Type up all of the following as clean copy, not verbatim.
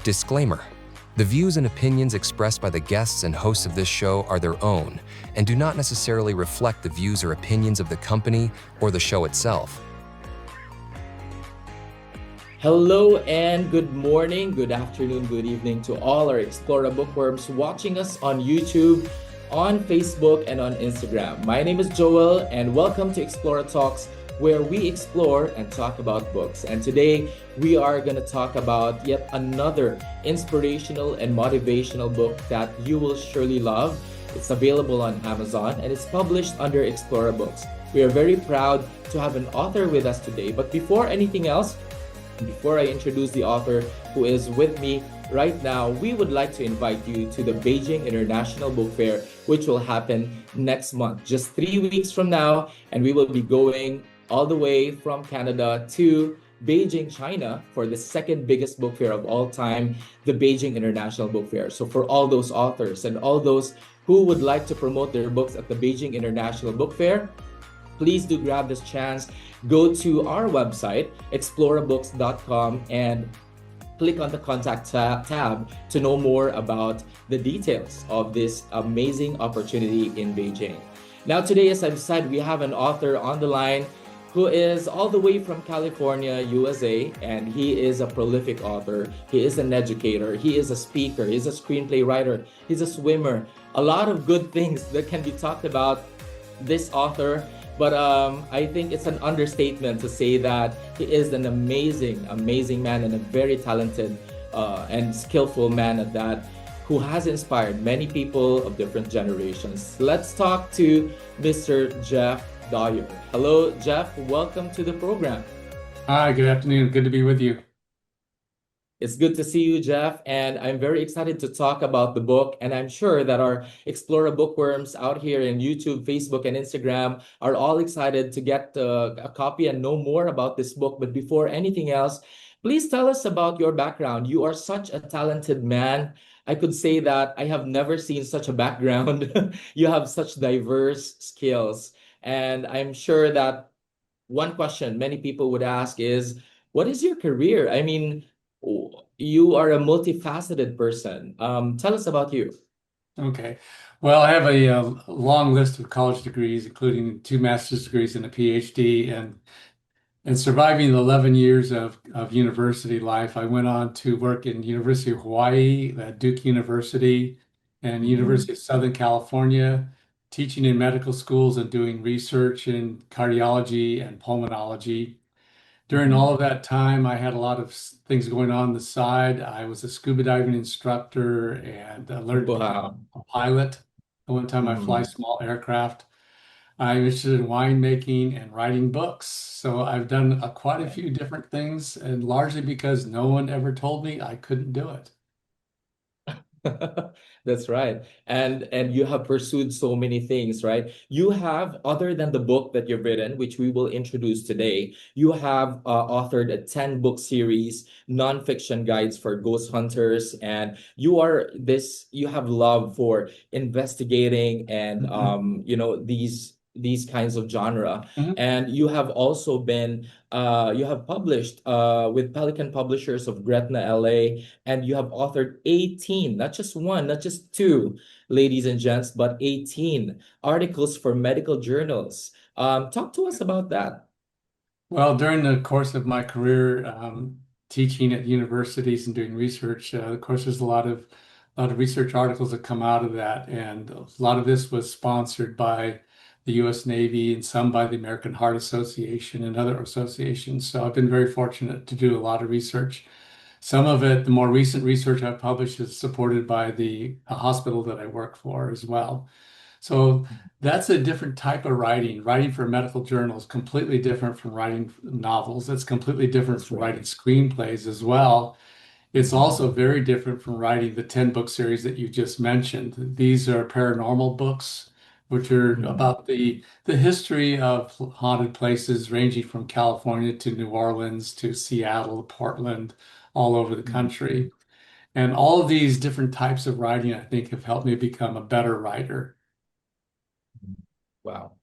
Disclaimer: the views and opinions expressed by the guests and hosts of this show are their own and do not necessarily reflect the views or opinions of the company or the show itself. Hello and good morning, good afternoon, good evening to all our Explora bookworms watching us on YouTube, on Facebook, and on Instagram. My name is Joel and welcome to Explora Talks, where we explore and talk about books. And today we are going to talk about yet another inspirational and motivational book that you will surely love. It's available on Amazon and it's published under Explora Books. We are very proud to have an author with us today. But before anything else, before I introduce the author who is with me right now, we would like to invite you to the Beijing International Book Fair, which will happen next month, just 3 weeks from now. And we will be going all the way from Canada to Beijing, China for the second biggest book fair of all time, the Beijing International Book Fair. So for all those authors and all those who would like to promote their books at the Beijing International Book Fair, please do grab this chance. Go to our website, explorabooks.com, and click on the contact tab to know more about the details of this amazing opportunity in Beijing. Now today, as I've said, we have an author on the line who is all the way from California, USA, and he is a prolific author. He is an educator. He is a speaker. He's a screenplay writer. He's a swimmer. A lot of good things that can be talked about this author. But I think it's an understatement to say that he is an amazing man and a very talented and skillful man at that, who has inspired many people of different generations. Let's talk to Mr. Jeff Dwyer. Hello, Jeff. Welcome to the program. Hi, good afternoon. Good to be with you. It's good to see you, Jeff, and I'm very excited to talk about the book, and I'm sure that our Explora bookworms out here in YouTube, Facebook, and Instagram are all excited to get a copy and know more about this book. But before anything else, please tell us about your background. You are such a talented man. I could say that I have never seen such a background. You have such diverse skills, and I'm sure that one question many people would ask is, what is your career? I mean, you are a multifaceted person. Tell us about you. Okay. Well, I have a long list of college degrees, including 2 master's degrees and a PhD. And surviving the 11 years of university life, I went on to work in University of Hawaii, Duke University, and University of Southern California, teaching in medical schools and doing research in cardiology and pulmonology. During all of that time, I had a lot of things going on the side. I was a scuba diving instructor and learned to become a pilot. At one time, I fly small aircraft. I'm interested in winemaking and writing books. So I've done quite a few different things, and largely because no one ever told me I couldn't do it. That's right. And you have pursued so many things, right? You have, other than the book that you've written, which we will introduce today, you have authored a 10-book series, nonfiction guides for ghost hunters, and you have love for investigating and these kinds of genre. And you have also been you have published with Pelican Publishers of Gretna, LA, and you have authored 18, not just one, not just two, ladies and gents, but 18 articles for medical journals. Talk to us about that. Well, during the course of my career, teaching at universities and doing research, of course, there's a lot of research articles that come out of that, and a lot of this was sponsored by the U.S. Navy and some by the American Heart Association and other associations. So I've been very fortunate to do a lot of research. Some of it, the more recent research I've published, is supported by the hospital that I work for as well. So that's a different type of writing. Writing for medical journals, completely different from writing novels. It's completely different from writing screenplays as well. It's also very different from writing the 10-book series that you just mentioned. These are paranormal books, which are about the history of haunted places ranging from California to New Orleans to Seattle, Portland, all over the country. And all of these different types of writing, I think, have helped me become a better writer. Wow,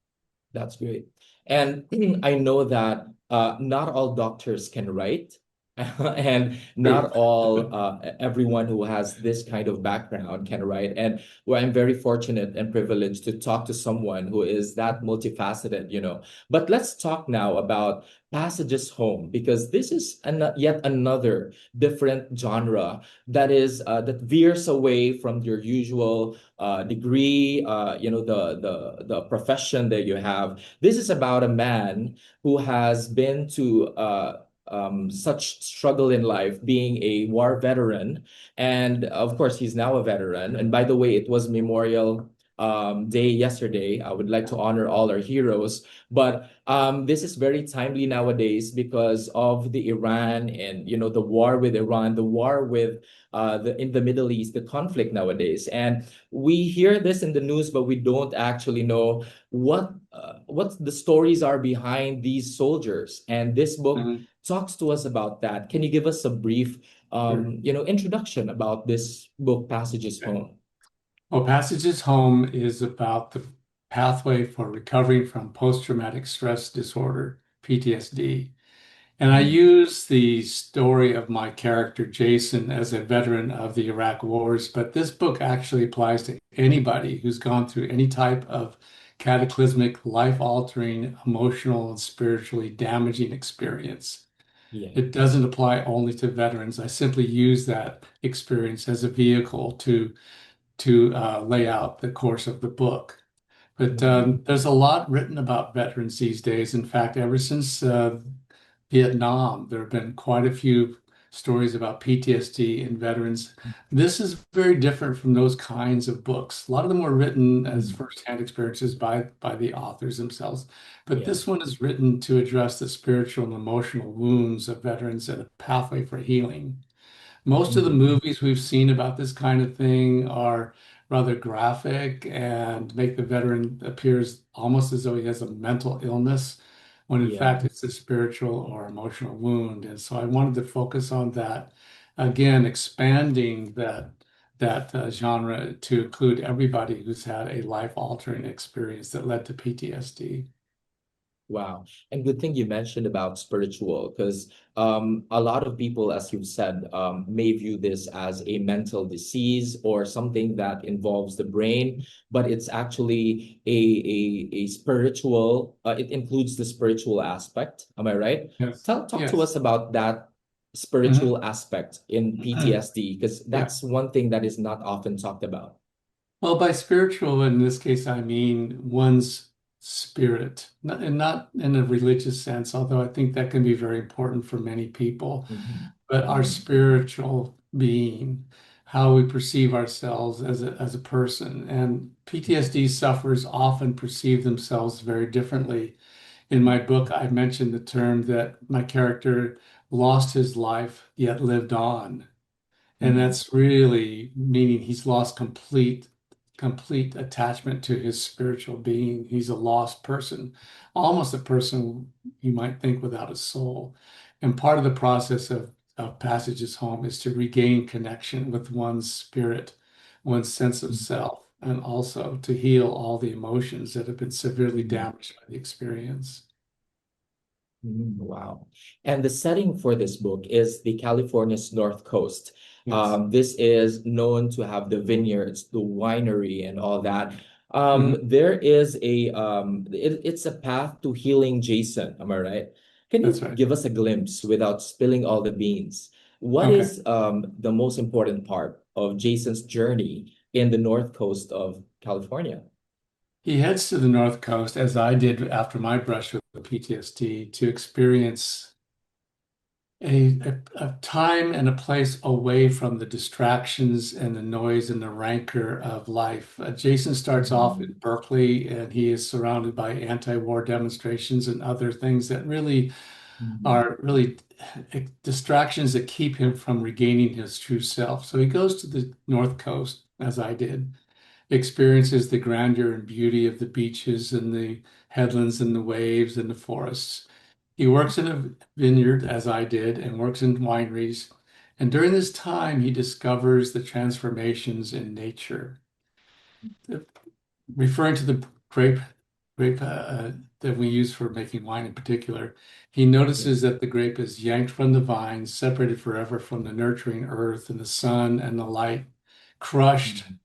that's great. And I know that not all doctors can write. And True. not all everyone who has this kind of background can write. And well, I'm very fortunate and privileged to talk to someone who is that multifaceted, you know. But let's talk now about Passages Home, because this is yet another different genre that is that veers away from your usual degree, you know, the profession that you have. This is about a man who has been to such struggle in life, being a war veteran. And of course, he's now a veteran. And by the way, it was Memorial Day yesterday. I would like to honor all our heroes. But this is very timely nowadays because of the Iran and, you know, the war with Iran, the war with in the Middle East, the conflict nowadays. And we hear this in the news, but we don't actually know what the stories are behind these soldiers. And this book Mhm. talks to us about that. Can you give us a brief, Sure. you know, introduction about this book, Passages Okay. Home? Well, Passages Home is about the pathway for recovering from post-traumatic stress disorder, PTSD. And I Mhm. use the story of my character, Jason, as a veteran of the Iraq wars, but this book actually applies to anybody who's gone through any type of cataclysmic, life-altering, emotional, and spiritually damaging experience. Yeah. It doesn't apply only to veterans. I simply use that experience as a vehicle to lay out the course of the book. But Mhm. there's a lot written about veterans these days. In fact, ever since Vietnam, there have been quite a few stories about PTSD in veterans. This is very different from those kinds of books. A lot of them were written as Mhm. firsthand experiences by the authors themselves, but Yeah. this one is written to address the spiritual and emotional wounds of veterans and a pathway for healing. Most of the Mhm. movies we've seen about this kind of thing are rather graphic and make the veteran appears almost as though he has a mental illness, when in Yeah. fact it's a spiritual or emotional wound. And so I wanted to focus on that, again, expanding that genre to include everybody who's had a life-altering experience that led to PTSD. Wow. And good thing you mentioned about spiritual, because a lot of people, as you've said, may view this as a mental disease or something that involves the brain, but it's actually a spiritual, it includes the spiritual aspect. Am I right? Yes. Talk to us Yes. about that Mhm. spiritual aspect in PTSD, because Yeah. that's one thing that is not often talked about. Well, by spiritual, in this case, I mean one's spirit, and not in a religious sense, although I think that can be very important for many people, Mhm. but our Mhm. spiritual being, how we perceive ourselves as a person. And PTSD sufferers often perceive themselves very differently. In my book, I mentioned the term that my character lost his life, yet lived on. And Mhm. that's really meaning he's lost complete attachment to his spiritual being. He's a lost person, almost a person you might think without a soul. And part of the process of Passages Home is to regain connection with one's spirit, one's sense of self, and also to heal all the emotions that have been severely Mhm. damaged by the experience. Wow. And the setting for this book is the California's North Coast. Yes. This is known to have the vineyards, the winery, and all that. Mhm. There is it's a path to healing Jason. Am I right? Can That's you right. give us a glimpse without spilling all the beans? What Okay. is the most important part of Jason's journey in the North Coast of California? He heads to the North Coast, as I did after my brush with PTSD, to experience a time and a place away from the distractions and the noise and the rancor of life. Jason starts off in Mhm. Berkeley, and he is surrounded by anti-war demonstrations and other things that really Mhm. are really distractions that keep him from regaining his true self. So he goes to the North Coast, as I did, experiences the grandeur and beauty of the beaches and the headlands and the waves and the forests. He works in a vineyard, as I did, and works in wineries. And during this time, he discovers the transformations in nature, referring to the grape. grape that we use for making wine in particular. He notices that the grape is yanked from the vine, separated forever from the nurturing earth and the sun and the light, crushed. Mhm.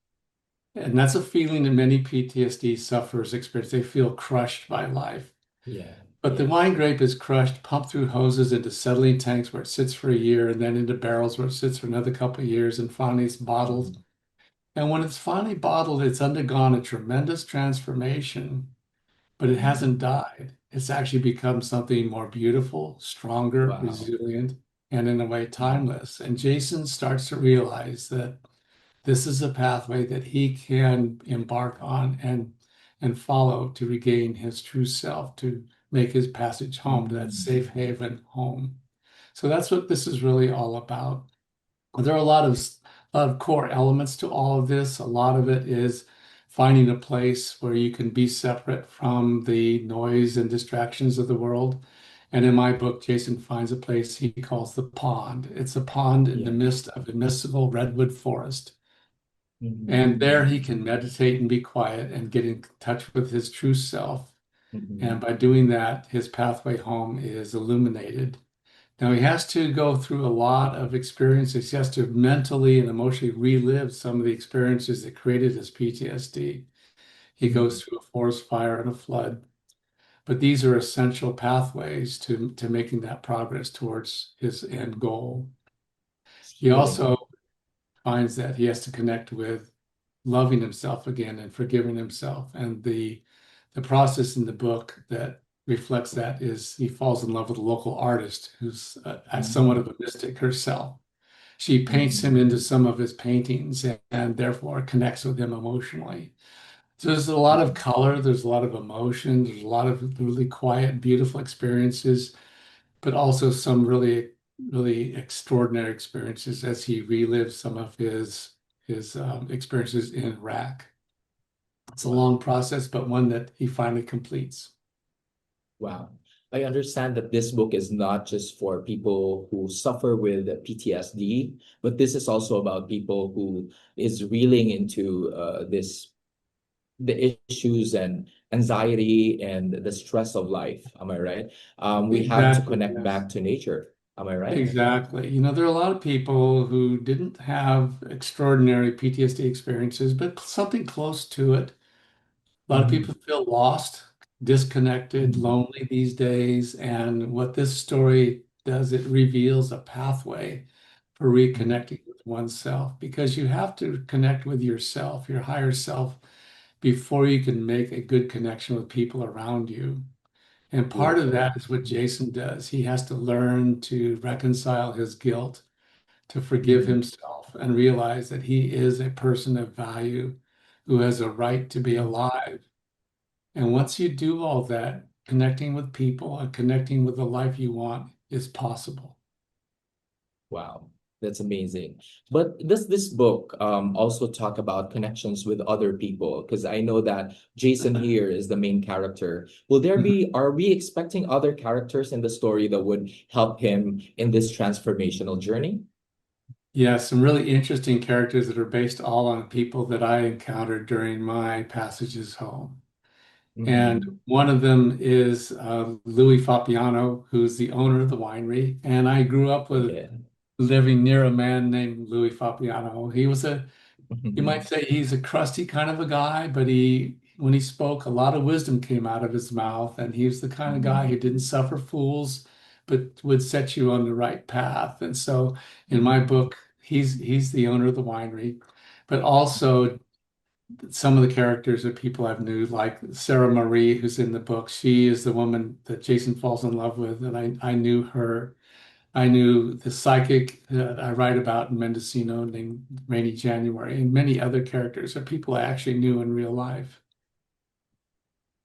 And that's a feeling that many PTSD sufferers experience. They feel crushed by life. Yeah. But the Yeah. wine grape is crushed, pumped through hoses into settling tanks where it sits for a year, and then into barrels where it sits for another couple of years, and finally it's bottled. Mhm. And when it's finally bottled, it's undergone a tremendous transformation, but it hasn't Mhm. died. It's actually become something more beautiful, stronger, Wow. resilient, and in a way Mhm. timeless. And Jason starts to realize that this is a pathway that he can embark on and follow to regain his true self, to make his passage home to that Mhm. safe haven home. So that's what this is really all about. There are a lot of core elements to all of this. A lot of it is finding a place where you can be separate from the noise and distractions of the world. And in my book, Jason finds a place he calls the pond. It's a pond in the Yeah. midst of a mystical redwood forest. And there Mhm. he can meditate and be quiet and get in touch with his true self. And Mhm. by doing that, his pathway home is illuminated. Now he has to go through a lot of experiences. He has to mentally and emotionally relive some of the experiences that created his PTSD. He Mhm. goes through a forest fire and a flood. But these are essential pathways to making that progress towards his end goal. It's He healing. also finds that he has to connect with loving himself again and forgiving himself. And the process in the book that reflects that is he falls in love with a local artist who's somewhat Mhm. of a mystic herself. She paints him Mhm. into some of his paintings and therefore connects with him emotionally. So there's a lot of color, there's a lot of emotion, there's a lot of really quiet, beautiful experiences, but also some really, really extraordinary experiences as he relives some of his experiences in Iraq. It's a long Wow. process, but one that he finally completes. Wow. I understand that this book is not just for people who suffer with PTSD, but this is also about people who is reeling into the issues and anxiety and the stress of life. Am I right? We have to Exactly, connect yes. back to nature. Am I right? Exactly. There are a lot of people who didn't have extraordinary PTSD experiences, but something close to it. A lot of Mhm. people feel lost, disconnected, Mhm. lonely these days. And what this story does, it reveals a pathway for Mhm. reconnecting with oneself because you have to connect with yourself, your higher self, before you can make a good connection with people around you. And part of Beautiful. that is what Jason does. He has to learn to reconcile his guilt, to forgive Mhm. himself, and realize that he is a person of value who has a right to be Mhm. alive. And once you do all that, connecting with people and connecting with the life you want is possible. Wow, that's amazing. But does this book also talk about connections with other people? Because I know that Jason here is the main character. Are we expecting other characters in the story that would help him in this transformational journey? Yeah, some really interesting characters that are based all on people that I encountered during my passages home. And Mhm. one of them is Louis Fapiano, who's the owner of the winery. And I grew up with Yeah. living near a man named Louis Fapiano. You might Mhm. say he's a crusty kind of a guy, but when he spoke, a lot of wisdom came out of his mouth. And he was the kind of guy Mhm. who didn't suffer fools, but would set you on the right path. And so in my Mhm. book, he's the owner of the winery, but also some of the characters are people I've knew, like Sarah Marie, who's in the book. She is the woman that Jason falls in love with, and I knew her. I knew the psychic that I write about in Mendocino named Rainy January, and many other characters are people I actually knew in real life.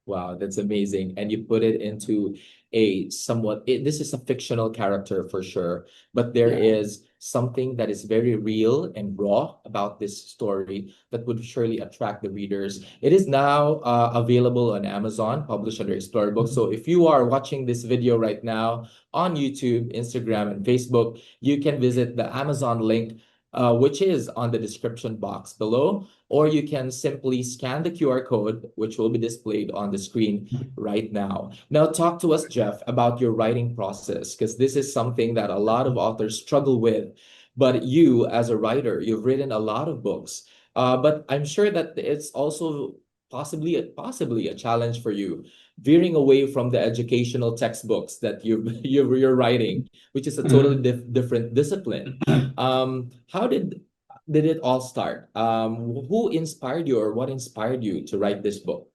Wow, that's amazing. And you put it into this is a fictional character for sure, but there Yeah. is something that is very real and raw about this story that would surely attract the readers. It is now available on Amazon, published under Explore Books. So if you are watching this video right now on YouTube, Instagram, and Facebook, you can visit the Amazon link which is on the description box below, or you can simply scan the QR code, which will be displayed on the screen right now. Now, talk to us, Jeff, about your writing process, because this is something that a lot of authors struggle with. But you, as a writer, you've written a lot of books. But I'm sure that it's also possibly a challenge for you, veering away from the educational textbooks that you're writing, which is a totally different discipline. How did it all start? Who inspired you, or what inspired you to write this book?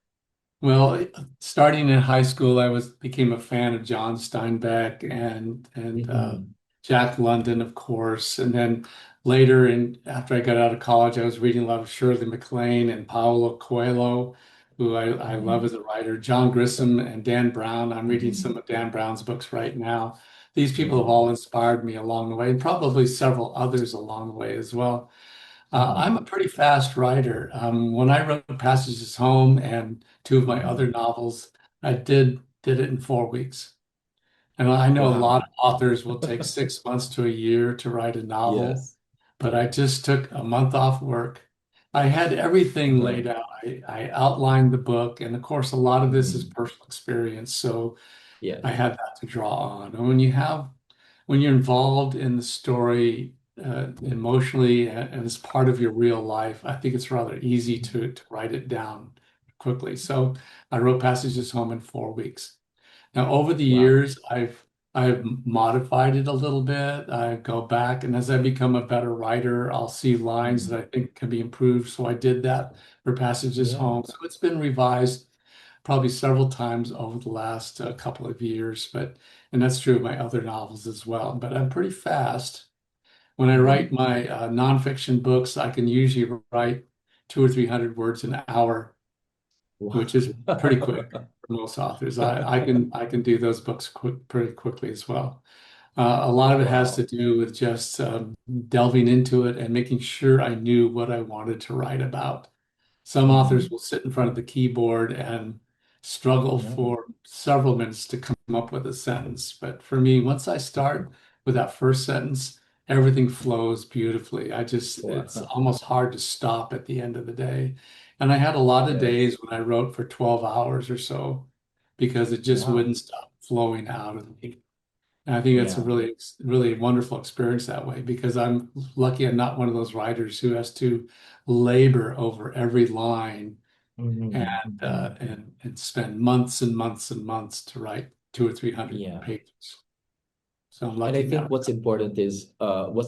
Well, starting in high school, I became a fan of John Steinbeck and Mhm. Jack London, of course. And then later, after I got out of college, I was reading a lot of Shirley MacLaine and Paulo Coelho, who I love Mhm. as a writer. John Grisham and Dan Brown. I'm reading Mhm. some of Dan Brown's books right now. These people have Mhm. all inspired me along the way, and probably several others along the way as well. I'm Mhm. a pretty fast writer. When I wrote Passages Home and two of my other Mhm. novels, I did it in 4 weeks. And I know a lot Wow. of authors will take 6 months to a year to write a novel, Yes. but I just took a month off work. I had everything Uh-huh. laid out. I outlined the book, and of course, a lot of this is Mhm. personal experience, so I Yes. had that to draw on. And when you're involved in the story emotionally and it's part of your real life, I think it's rather easy to write it down quickly. So I wrote Passages Home in 4 weeks. Now, over the Wow. years, I've modified it a little bit. I go back, and as I become a better writer, I'll see lines Mhm. that I think can be improved. So I did that for Passages Yeah. Home. So it's been revised probably several times over the last couple of years, and that's true of my other novels as well. But I'm pretty fast. When I write Mhm. my nonfiction books, I can usually write 200 or 300 words an hour, which is pretty quick Wow. for most authors. I can do those books pretty quickly as well. A lot of it has to Wow. do with just delving into it and making sure I knew what I wanted to write about. Some authors Mhm. will sit in front of the keyboard and struggle Yeah. for several minutes to come up with a sentence. But for me, once I start with that first sentence, everything flows beautifully. It's Wow. almost hard to stop at the end of the day. And I had a lot of Yes. days when I wrote for 12 hours or so because it just Wow. wouldn't stop flowing out of me. And I think that's a Yeah. really wonderful experience that way because I'm lucky I'm not one of those writers who has to labor over every line and Mhm. Mhm. spend months and months and months to write 200 or 300 Yeah. pages. So I'm And I lucky in think that. what's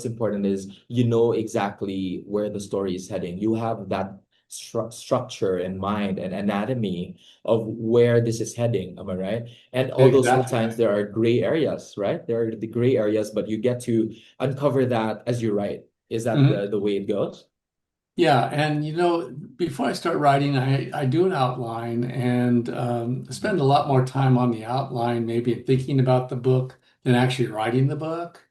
important is you know exactly where the story is heading. You have that structure in mind and anatomy of where this is heading. Am I right? And although Exactly. sometimes there are gray areas, right? There are the gray areas, but you get to uncover that as you write. Is that Mhm. the way it goes? Yeah, and before I start writing, I do an outline and spend a lot more time on the outline, maybe thinking about the book than actually writing the book.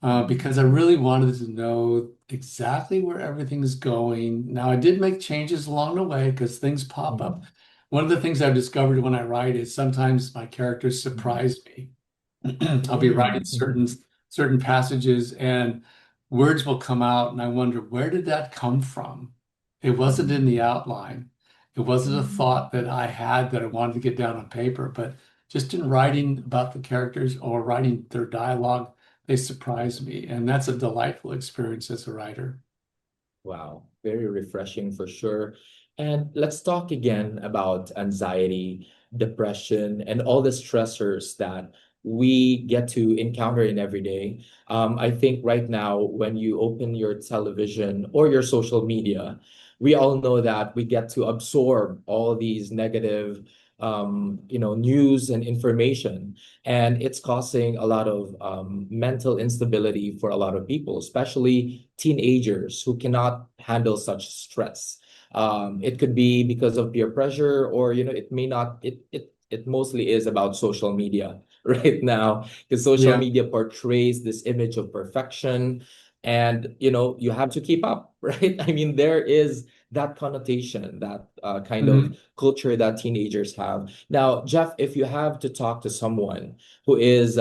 Mhm. Because I really wanted to know exactly where everything's going. Now, I did make changes along the way because things pop up. Mhm. One of the things I've discovered when I write is sometimes my characters Mhm. surprise me. I'll be writing Mhm. certain passages and words will come out, and I wonder, where did that come from? It wasn't in the Mhm. outline. It wasn't a Mhm. thought that I had that I wanted to get down on paper, but just in writing about the characters or writing their dialogue, they surprise me. And that's a delightful experience as a writer. Wow, very refreshing for sure. And let's talk again about anxiety, depression, and all the stressors that we get to encounter in every day. I think right now, when you open your television or your social media, we all know that we get to absorb all these negative, news and information, and it's causing a lot of mental instability for a lot of people, especially teenagers who cannot handle such stress. It could be because of peer pressure, or it may not. It mostly is about social media right now, because social Yeah. media portrays this image of perfection, and you have to keep up, right? I mean, there is that connotation, that kind of culture that teenagers have. Now, Jeff, if you have to talk to someone who is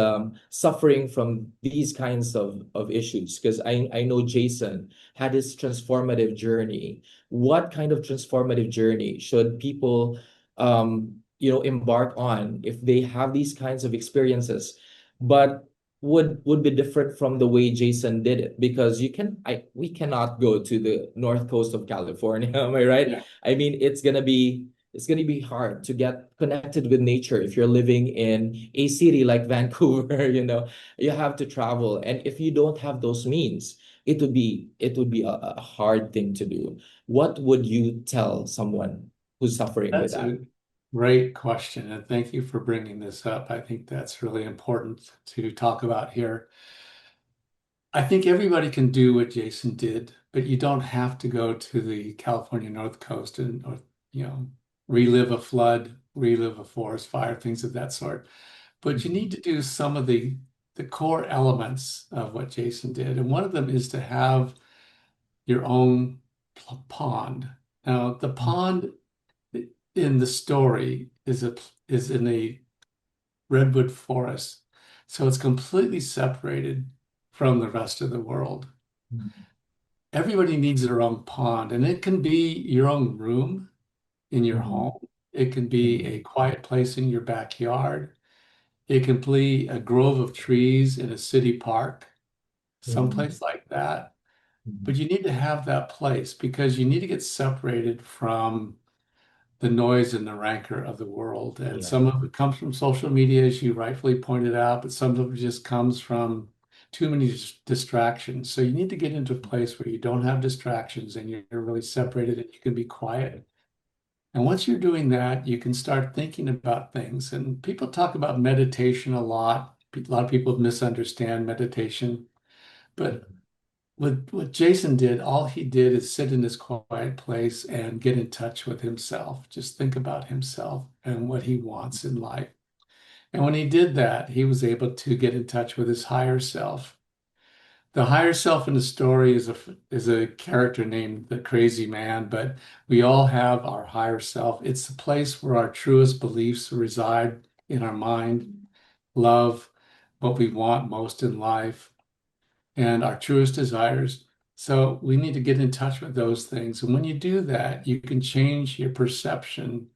suffering from these kinds of issues, because I know Jason had his transformative journey. What kind of transformative journey should people embark on if they have these kinds of experiences, but would be different from the way Jason did it? Because we cannot go to the north coast of California, am I right? Yeah. I mean, it's gonna be hard to get connected with nature if you're living in a city like Vancouver, you have to travel. And if you don't have those means, it would be a hard thing to do. What would you tell someone who's suffering with That's that? a great question, and thank you for bringing this up. I think that's really important to talk about here. I think everybody can do what Jason did, but you don't have to go to the California North Coast or relive a flood, relive a forest fire, things of that sort. But you need to do some of the core elements of what Jason did, and one of them is to have your own pond. Now, the pond in the story is in a redwood forest, so it's completely separated from the rest of the world. Everybody needs their own pond, and it can be your own room in your home. It can be a quiet place in your backyard. It can be a grove of trees in a city park, someplace like that. But you need to have that place because you need to get separated from the noise and the rancor of the world. And Yeah. some of it comes from social media, as you rightfully pointed out, but some of it just comes from too many distractions. So you need to get into a place where you don't have distractions and you're really separated and you can be quiet. And once you're doing that, you can start thinking about things. And people talk about meditation a lot. A lot of people misunderstand meditation. But what Jason did, all he did is sit in this quiet place and get in touch with himself. Just think about himself and what he wants in life. And when he did that, he was able to get in touch with his higher self. The higher self in the story is a character named the Crazy Man, but we all have our higher self. It's the place where our truest beliefs reside in our mind, love, what we want most in life, and our truest desires. So we need to get in touch with those things. And when you do that, you can change your perception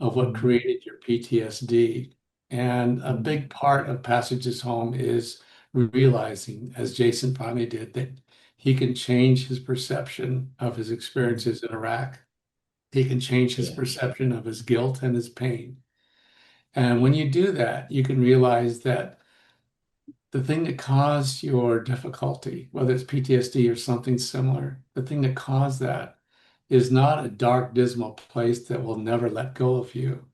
of what created your PTSD. And a big part of Passages Home is realizing, as Jason finally did, that he can change his perception of his experiences in Iraq. He can change his perception of his guilt and his pain. And when you do that, you can realize that the thing that caused your difficulty, whether it's PTSD or something similar, the thing that caused that is not a dark, dismal place that will never let go of you.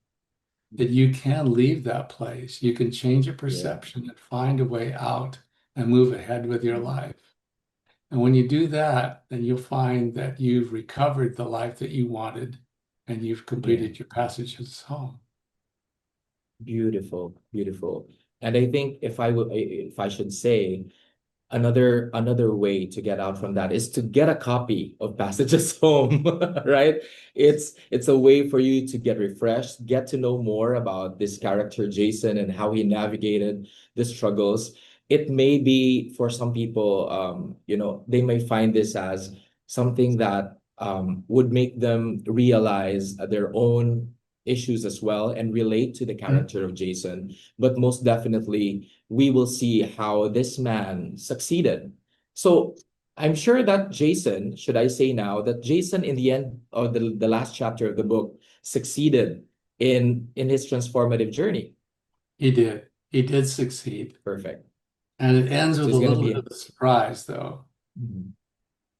That you can leave that place. You can change your perception and find a way out and move ahead with your life. And when you do that, then you'll find that you've recovered the life that you wanted and you've completed your passages home. Beautiful, beautiful. And I think if I should say, another way to get out from that is to get a copy of Passages Home, right? It's a way for you to get refreshed, get to know more about this character Jason and how he navigated the struggles. It may be for some people, they may find this as something that would make them realize their own issues as well and relate to the character of Jason. But most definitely, we will see how this man succeeded. So I'm sure that Jason, should I say now, that Jason in the end of the last chapter of the book succeeded in his transformative journey. He did. He did succeed. Perfect. And it ends with So a it's gonna little be bit of a surprise, though.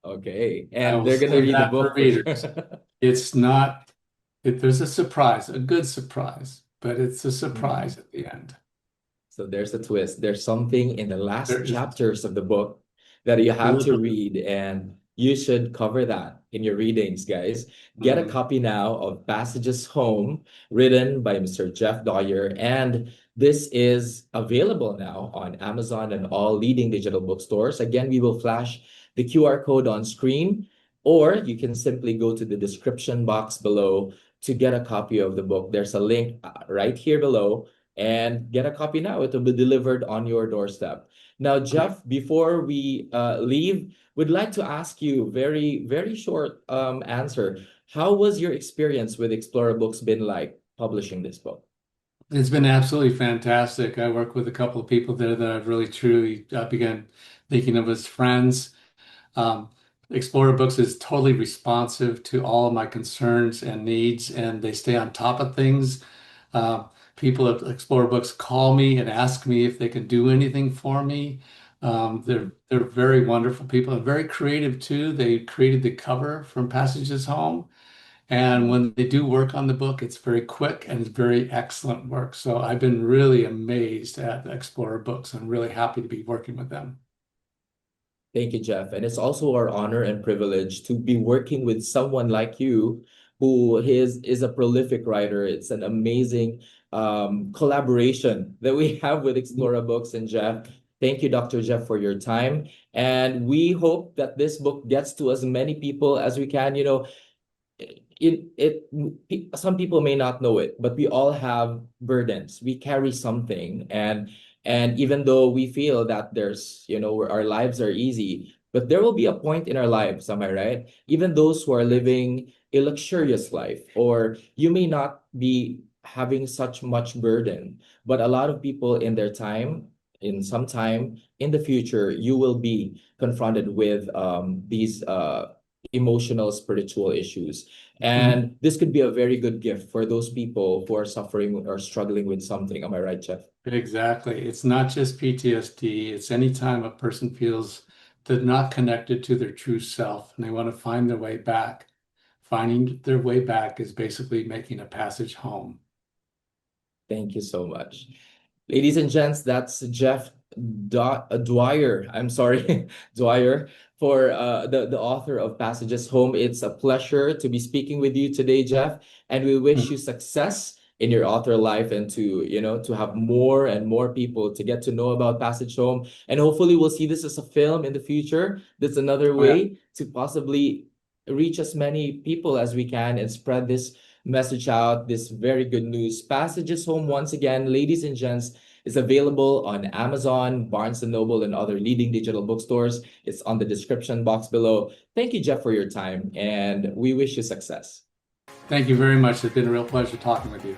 okay. I And will they're gonna save read the that for book for readers. sure. It's not, there's a surprise, a good surprise, but it's a surprise at the end. So there's a twist. There's something in the There last is chapters of the book that you have to deliberately. read, and you should cover that in your readings, guys. Get a copy now of Passages Home, written by Mr. Jeff Dwyer, and this is available now on Amazon and all leading digital bookstores. Again, we will flash the QR code on screen. or you can simply go to the description box below to get a copy of the book. There's a link right here below, and get a copy now. It will be delivered on your doorstep. Now, Jeff, before we leave, we'd like to ask you very, very short answer. How was your experience with Explora Books been like publishing this book? It's been absolutely fantastic. I work with a couple of people there that I've really truly begun thinking of as friends. Explora Books is totally responsive to all of my concerns and needs, and they stay on top of things. People at Explora Books call me and ask me if they can do anything for me. They're very wonderful people and very creative too. They created the cover from Passages Home. And when they do work on the book, it's very quick and it's very excellent work. So I've been really amazed at Explora Books. I'm really happy to be working with them. Thank you, Jeff. And it's also our honor and privilege to be working with someone like you who is a prolific writer. It's an amazing collaboration that we have with Explora Books and Jeff. Thank you, Dr. Jeff, for your time. And we hope that this book gets to as many people as we can. You know, some people may not know it, but we all have burdens. We carry something, and even though we feel that there's, you know, our lives are easy, but there will be a point in our lives, am I right? Even those who are living a luxurious life, or you may not be having such much burden, but a lot of people in their time, in some time in the future, you will be confronted with these emotional, spiritual issues. And this could be a very good gift for those people who are suffering or struggling with something. Am I right, Jeff? Exactly. It's not just PTSD. It's anytime a person feels they're not connected to their true self and they want to find their way back. Finding their way back is basically making a passage home. Thank you so much. Ladies and gents, that's Jeff Dwyer. I'm sorry, Dwyer, for the author of Passages Home. It's a pleasure to be speaking with you today, Jeff, and we wish you success in your author life, and to, you know, to have more and more people to get to know about Passage Home. And hopefully we'll see this as a film in the future. That's another way to possibly reach as many people as we can and spread this message out, this very good news. Passages Home, once again, ladies and gents, is available on Amazon, Barnes & Noble, and other leading digital bookstores. It's on the description box below. Thank you, Jeff, for your time, and we wish you success. Thank you very much. It's been a real pleasure talking with you.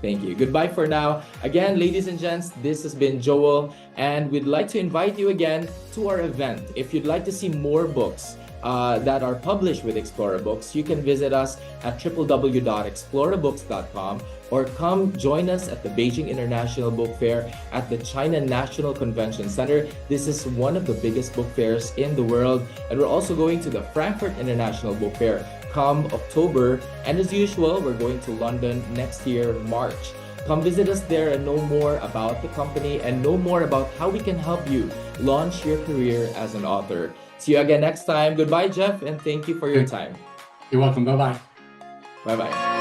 Thank you. Goodbye for now. Again, ladies and gents, this has been Joel, and we'd like to invite you again to our event. If you'd like to see more books that are published with Explora Books, you can visit us at www.explorabooks.com, or come join us at the Beijing International Book Fair at the China National Convention Center. This is one of the biggest book fairs in the world. And we're also going to the Frankfurt International Book Fair come October. And as usual, we're going to London next year, March. Come visit us there and know more about the company and know more about how we can help you launch your career as an author. See you again next time. Goodbye, Jeff, and thank you for your time. You're welcome. Bye-bye. Bye-bye.